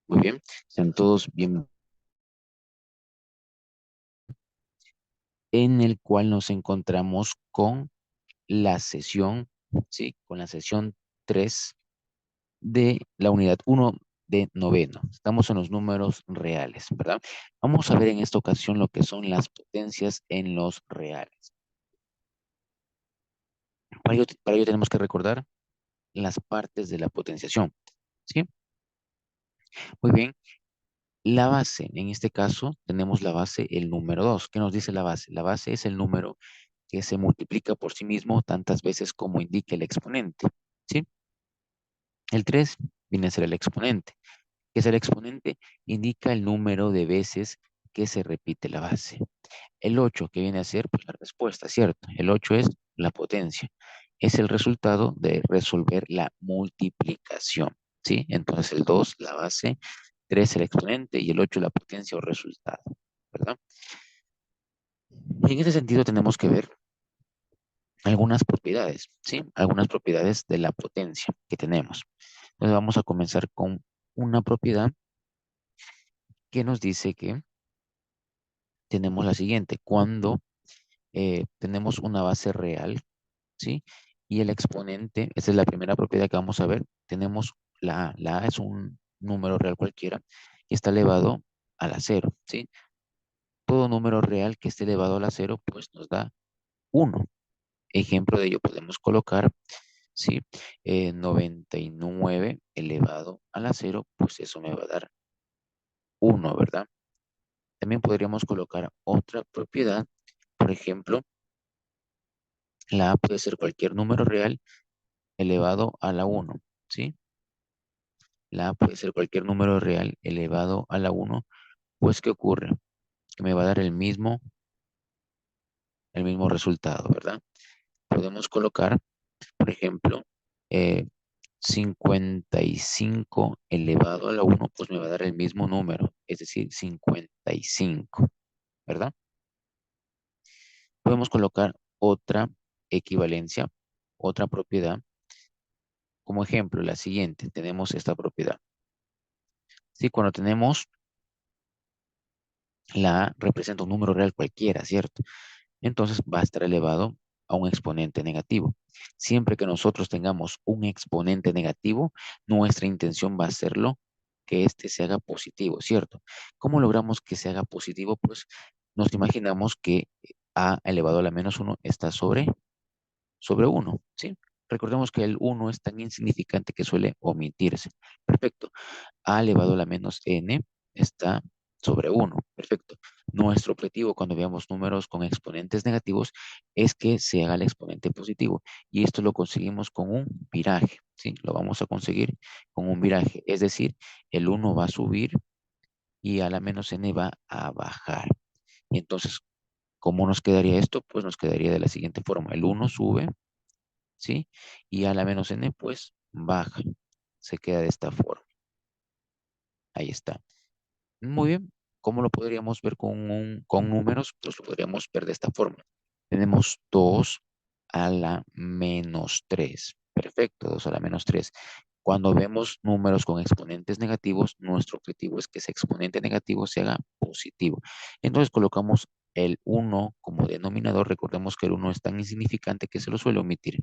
Muy bien, sean todos bien, en el cual nos encontramos con la sesión, ¿sí? Con la sesión 3 de la unidad uno de noveno. Estamos en los números reales, ¿verdad? Vamos a ver en esta ocasión lo que son las potencias en los reales. Para ello tenemos que recordar las partes de la potenciación, ¿sí? Muy bien, la base, en este caso tenemos la base, el número 2. ¿Qué nos dice la base? La base es el número que se multiplica por sí mismo tantas veces como indique el exponente, ¿sí? El 3 viene a ser el exponente. ¿Qué es el exponente? Indica el número de veces que se repite la base. El 8, que viene a ser pues, la respuesta, ¿cierto? El 8 es la potencia. Es el resultado de resolver la multiplicación, ¿sí? Entonces el 2, la base, 3, el exponente y el 8, la potencia o resultado, ¿verdad? Y en ese sentido tenemos que ver algunas propiedades, ¿sí? Algunas propiedades de la potencia que tenemos. Entonces vamos a comenzar con una propiedad que nos dice que tenemos la siguiente. Cuando tenemos una base real, ¿sí? Y el exponente, esa es la primera propiedad que vamos a ver. Tenemos la A. La A es un número real cualquiera y está elevado a la cero, ¿sí? Todo número real que esté elevado a la cero, pues nos da uno. Ejemplo de ello podemos colocar, ¿sí? 99 elevado a la cero, pues eso me va a dar uno, ¿verdad? También podríamos colocar otra propiedad. Por ejemplo, la A puede ser cualquier número real elevado a la uno, ¿sí? La A puede ser cualquier número real elevado a la uno. Pues ¿qué ocurre? Que me va a dar el mismo resultado, ¿verdad? Podemos colocar, por ejemplo, eh, 55 elevado a la uno, pues me va a dar el mismo número, es decir, 55, ¿verdad? Podemos colocar otra equivalencia, otra propiedad. Como ejemplo, la siguiente, tenemos esta propiedad. Sí, cuando tenemos la A representa un número real cualquiera, ¿cierto? Entonces va a estar elevado a un exponente negativo. Siempre que nosotros tengamos un exponente negativo, nuestra intención va a serlo que éste se haga positivo, ¿cierto? ¿Cómo logramos que se haga positivo? Pues nos imaginamos que A elevado a la menos uno está sobre uno, ¿sí? Recordemos que el uno es tan insignificante que suele omitirse. Perfecto. A elevado a la menos n está sobre uno. Perfecto. Nuestro objetivo cuando veamos números con exponentes negativos es que se haga el exponente positivo. Y esto lo conseguimos con un viraje, ¿sí? Lo vamos a conseguir con un viraje. Es decir, el uno va a subir y a la menos n va a bajar. Y entonces, ¿cómo nos quedaría esto? Pues nos quedaría de la siguiente forma. El uno sube, ¿sí? Y a la menos n, pues baja. Se queda de esta forma. Ahí está. Muy bien. ¿Cómo lo podríamos ver con números? Pues lo podríamos ver de esta forma. Tenemos 2 a la menos 3. Perfecto, 2 a la menos 3. Cuando vemos números con exponentes negativos, nuestro objetivo es que ese exponente negativo se haga positivo. Entonces colocamos el uno como denominador. Recordemos que el uno es tan insignificante que se lo suele omitir.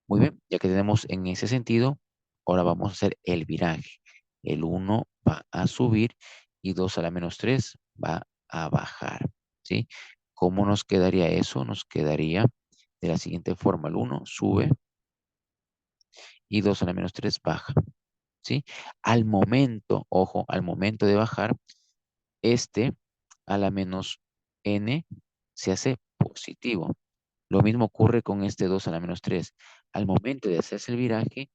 Muy bien, ya que tenemos en ese sentido, ahora vamos a hacer el viraje. El uno va a subir y 2 a la menos 3 va a bajar, ¿sí? ¿Cómo nos quedaría eso? Nos quedaría de la siguiente forma. El uno sube y 2 a la menos 3 baja, ¿sí? Al momento, ojo, al momento de bajar, este a la menos n se hace positivo. Lo mismo ocurre con este 2 a la menos 3. Al momento de hacerse el viraje,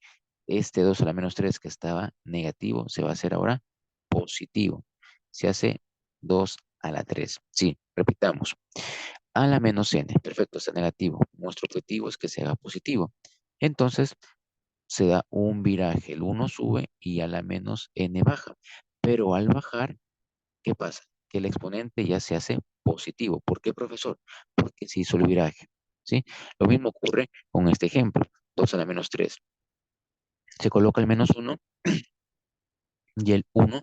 este 2 a la menos 3 que estaba negativo se va a hacer ahora positivo. Se hace 2 a la 3. Sí, repitamos. A la menos n. Perfecto, está negativo. Nuestro objetivo es que se haga positivo. Entonces, se da un viraje. El uno sube y a la menos n baja. Pero al bajar, ¿qué pasa? Que el exponente ya se hace positivo. ¿Por qué, profesor? Porque se hizo el viraje, ¿sí? Lo mismo ocurre con este ejemplo. 2 a la menos 3. Se coloca el menos uno y el uno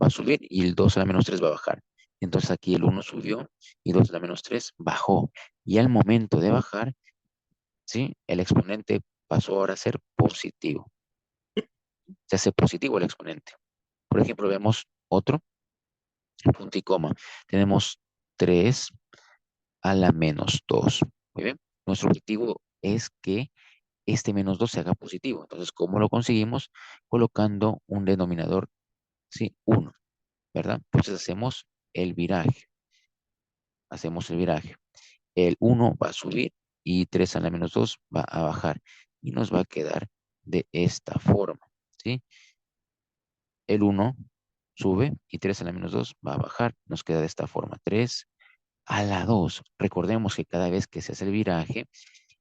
va a subir y el 2 a la menos 3 va a bajar. Entonces aquí el uno subió y 2 a la menos 3 bajó. Y al momento de bajar, ¿sí? El exponente pasó ahora a ser positivo. Se hace positivo el exponente. Por ejemplo, vemos otro punto y coma. Tenemos 3 a la menos 2. Muy bien. Nuestro objetivo es que este menos 2 se haga positivo. Entonces, ¿cómo lo conseguimos? Colocando un denominador, ¿sí? 1, ¿verdad? Entonces hacemos el viraje. Hacemos el viraje. El uno va a subir y 3 a la menos 2 va a bajar. Y nos va a quedar de esta forma, ¿sí? El uno sube y 3 a la menos 2 va a bajar. Nos queda de esta forma. 3 a la 2. Recordemos que cada vez que se hace el viraje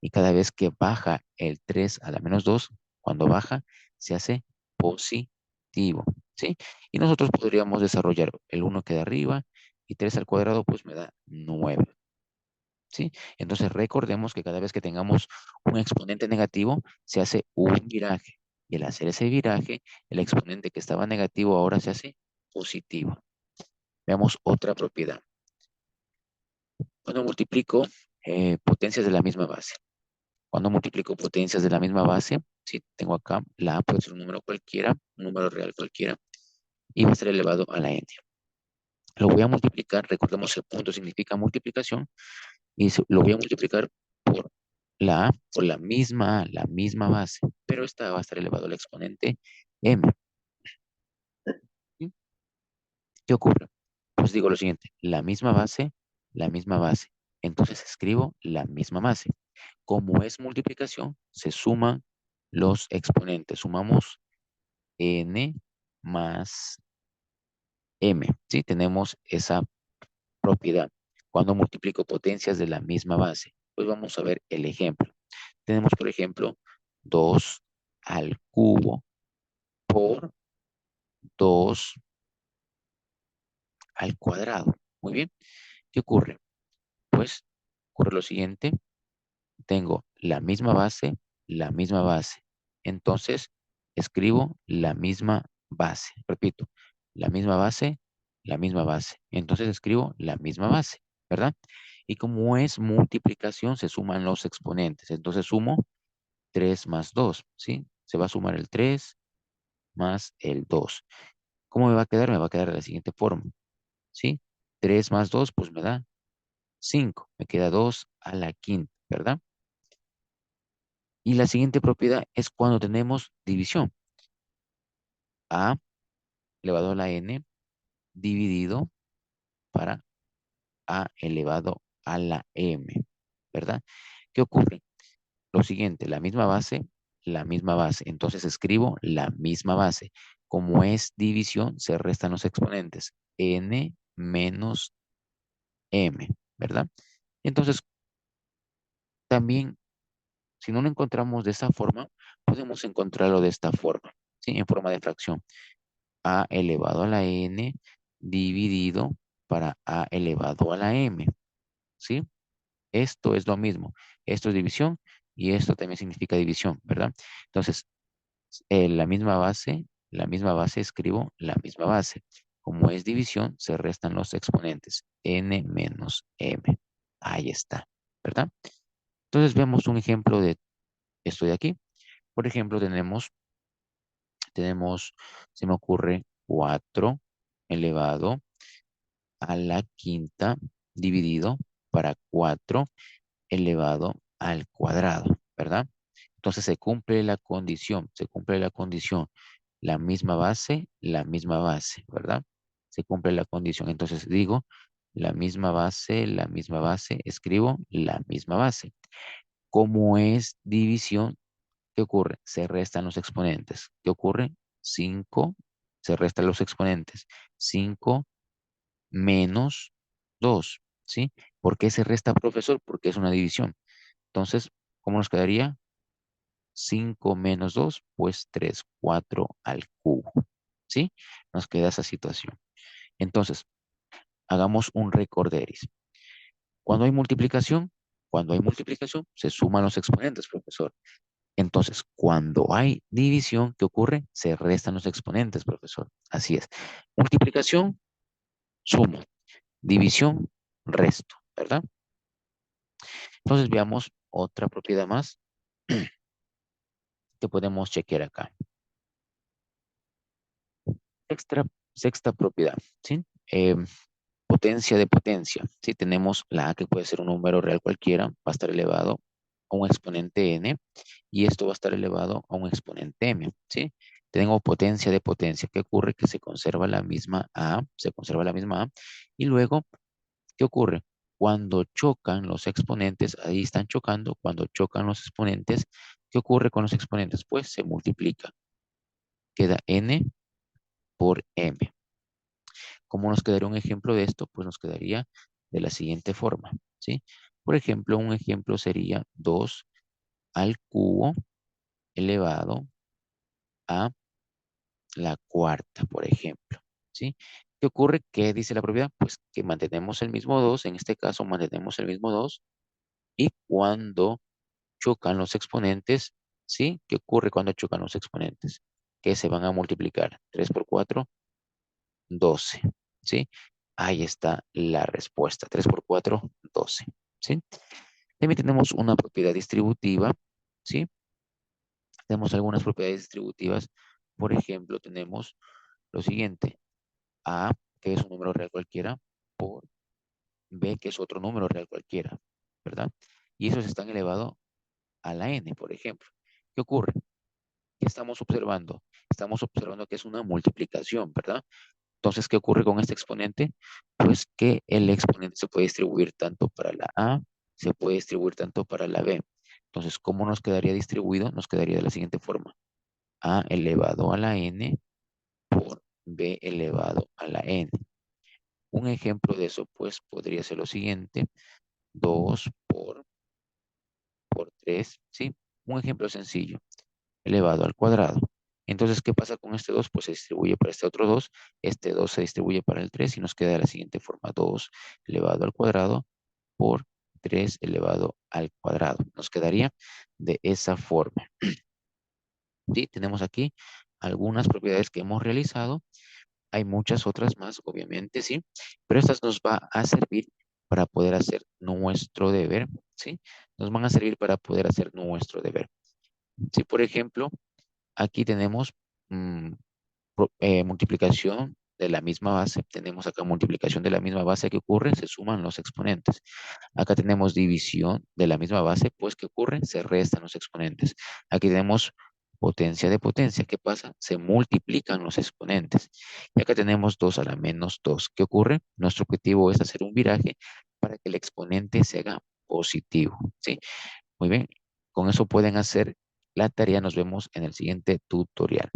y cada vez que baja el 3 a la menos 2, cuando baja, se hace positivo, ¿sí? Y nosotros podríamos desarrollar el uno queda arriba y 3 al cuadrado, pues me da 9. ¿Sí? Entonces recordemos que cada vez que tengamos un exponente negativo, se hace un viraje. Y al hacer ese viraje, el exponente que estaba negativo ahora se hace positivo. Veamos otra propiedad. Cuando multiplico potencias de la misma base. Cuando multiplico potencias de la misma base, si tengo acá, la A puede ser un número cualquiera, un número real cualquiera, y va a ser elevado a la n. Lo voy a multiplicar, recordemos que el punto significa multiplicación, y lo voy a multiplicar por la A, por la misma base, pero esta va a estar elevado al exponente m. ¿Sí? ¿Qué ocurre? Pues digo lo siguiente, la misma base, la misma base. Entonces escribo la misma base. Como es multiplicación, se suman los exponentes. Sumamos n más m. ¿Sí? Tenemos esa propiedad. Cuando multiplico potencias de la misma base, pues vamos a ver el ejemplo. Tenemos, por ejemplo, 2 al cubo por 2 al cuadrado. Muy bien. ¿Qué ocurre? Pues ocurre lo siguiente. Tengo la misma base, la misma base. Entonces, escribo la misma base. Repito, la misma base, la misma base. Entonces, escribo la misma base, ¿verdad? Y como es multiplicación, se suman los exponentes. Entonces, sumo 3 más 2, ¿sí? Se va a sumar el 3 más el 2. ¿Cómo me va a quedar? Me va a quedar de la siguiente forma, ¿sí? 3 más 2, pues me da 5. Me queda 2 a la quinta, ¿verdad? Y la siguiente propiedad es cuando tenemos división. A elevado a la n dividido para a elevado a la m, ¿verdad? ¿Qué ocurre? Lo siguiente, la misma base, la misma base. Entonces escribo la misma base. Como es división, se restan los exponentes. N menos m, ¿verdad? Entonces, también, si no lo encontramos de esta forma, podemos encontrarlo de esta forma, ¿sí? En forma de fracción. A elevado a la n dividido para a elevado a la m, ¿sí? Esto es lo mismo. Esto es división y esto también significa división, ¿verdad? Entonces, la misma base escribo la misma base. Como es división, se restan los exponentes. N menos M. Ahí está, ¿verdad? Entonces vemos un ejemplo de esto de aquí. Por ejemplo, tenemos, se me ocurre 4 elevado a la quinta dividido para 4 elevado al cuadrado, ¿verdad? Entonces se cumple la condición, la misma base, ¿verdad? Se cumple la condición. Entonces digo, la misma base, escribo la misma base. Como es división, ¿qué ocurre? Se restan los exponentes. ¿Qué ocurre? 5, se restan los exponentes. 5 menos 2, ¿sí? ¿Por qué se resta, profesor? Porque es una división. Entonces, ¿cómo nos quedaría? 5 menos 2, pues 3, 4 al cubo, ¿sí? Nos queda esa situación. Entonces, hagamos un recorderis. Cuando hay multiplicación, se suman los exponentes, profesor. Entonces, cuando hay división, ¿qué ocurre? Se restan los exponentes, profesor. Así es. Multiplicación, sumo. División, resto, ¿verdad? Entonces, veamos otra propiedad más que podemos chequear acá. Sexta, sexta propiedad, ¿sí? Potencia de potencia. Si tenemos la A, que puede ser un número real cualquiera, va a estar elevado a un exponente n, y esto va a estar elevado a un exponente m, ¿sí? Tengo potencia de potencia. ¿Qué ocurre? Que se conserva la misma A, se conserva la misma A, y luego, ¿qué ocurre? Cuando chocan los exponentes, ahí están chocando, cuando chocan los exponentes, ¿qué ocurre con los exponentes? Pues se multiplica. Queda n por m. ¿Cómo nos quedaría un ejemplo de esto? Pues nos quedaría de la siguiente forma, ¿sí? Por ejemplo, un ejemplo sería 2 al cubo elevado a la cuarta, por ejemplo, ¿sí? ¿Qué ocurre? ¿Qué dice la propiedad? Pues que mantenemos el mismo 2, en este caso mantenemos el mismo 2, y cuando chocan los exponentes, ¿sí? ¿Qué ocurre cuando chocan los exponentes? Que se van a multiplicar. 3 por 4, 12, ¿sí? Ahí está la respuesta. 3 por 4, 12, ¿sí? También tenemos una propiedad distributiva, ¿sí? Tenemos algunas propiedades distributivas. Por ejemplo, tenemos lo siguiente. A, que es un número real cualquiera, por B, que es otro número real cualquiera, ¿verdad? Y esos están elevados a la n, por ejemplo. ¿Qué ocurre? ¿Qué estamos observando? Estamos observando que es una multiplicación, ¿verdad? Entonces, ¿qué ocurre con este exponente? Pues que el exponente se puede distribuir tanto para la A, se puede distribuir tanto para la B. Entonces, ¿cómo nos quedaría distribuido? Nos quedaría de la siguiente forma. A elevado a la n por B elevado a la n. Un ejemplo de eso, pues, podría ser lo siguiente. 2 por 3, ¿sí? Un ejemplo sencillo, elevado al cuadrado. Entonces, ¿qué pasa con este 2? Pues se distribuye para este otro 2. Este 2 se distribuye para el 3 y nos queda de la siguiente forma. 2 elevado al cuadrado por 3 elevado al cuadrado. Nos quedaría de esa forma. ¿Sí? Tenemos aquí algunas propiedades que hemos realizado. Hay muchas otras más, obviamente, ¿sí? Pero estas nos va a servir para poder hacer nuestro deber, ¿sí? Nos van a servir para poder hacer nuestro deber. Si, por ejemplo, aquí tenemos mm, multiplicación de la misma base, tenemos acá multiplicación de la misma base, ¿qué ocurre? Se suman los exponentes. Acá tenemos división de la misma base, pues ¿qué ocurre? Se restan los exponentes. Aquí tenemos potencia de potencia, ¿qué pasa? Se multiplican los exponentes. Y acá tenemos 2 a la menos 2. ¿Qué ocurre? Nuestro objetivo es hacer un viraje para que el exponente se haga positivo, ¿sí? Muy bien, con eso pueden hacer la tarea. Nos vemos en el siguiente tutorial.